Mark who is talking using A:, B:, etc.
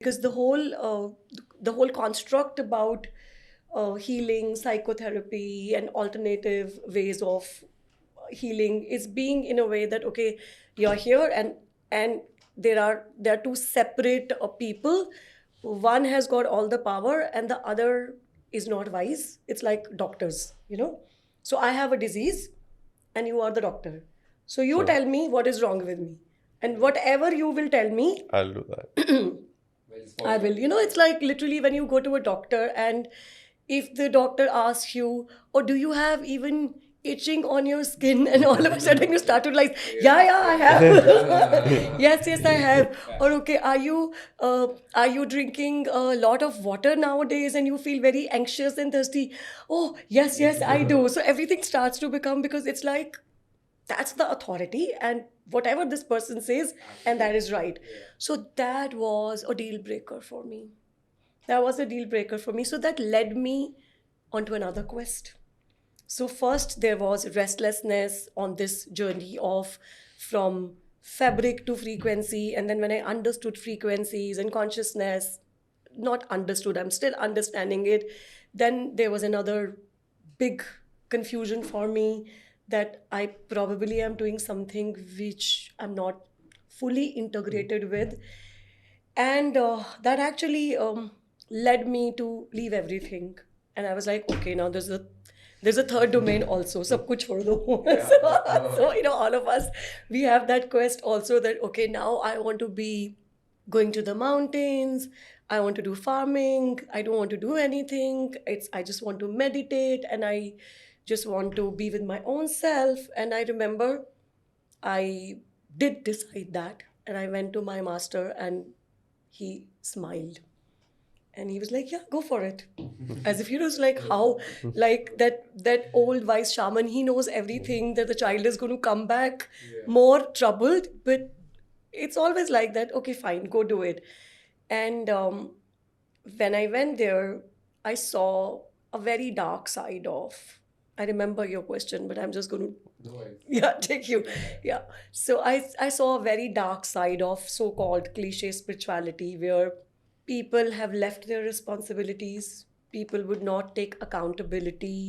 A: because the whole construct about healing, psychotherapy, and alternative ways of healing is being in a way that okay, you're here, and there are two separate people. One has got all the power, and the other is not wise. It's like doctors. So I have a disease, and you are the doctor. So you
B: Sure.
A: tell me what is wrong with me, and whatever you will tell me,
B: I'll do that.
A: I will. It's like literally when you go to a doctor, and if the doctor asks you, or do you have even itching on your skin, and all of a sudden you start to like, yeah, I have. Yes, I have. Or okay, are you drinking a lot of water nowadays, and you feel very anxious and thirsty? Oh, yes, I do. So everything starts to become, because it's like that's the authority, and whatever this person says, and that is right. So that was a deal breaker for me. So that led me onto another quest. So first there was restlessness on this journey of from fabric to frequency, and then when I understood frequencies and consciousness, not understood, I'm still understanding it, then there was another big confusion for me that I probably am doing something which I'm not fully integrated with. And that actually led me to leave everything. And I was like, okay, now there's a third domain also. Sab kuch chhod do. So all of us, we have that quest also, that okay, now I want to be going to the mountains. I want to do farming. I don't want to do anything. I just want to meditate, and I just want to be with my own self. And I remember I did decide that, and I went to my master, and he smiled, and he was like, yeah, go for it. As if was like, how, like that old wise shaman, he knows everything, that the child is going to come back more troubled. But it's always like that, okay, fine, go do it. And when I went there, I saw a very dark side of, I remember your question, but I'm just going to yeah, take you. Yeah. So I saw a very dark side of so-called cliche spirituality, where people have left their responsibilities, people would not take accountability.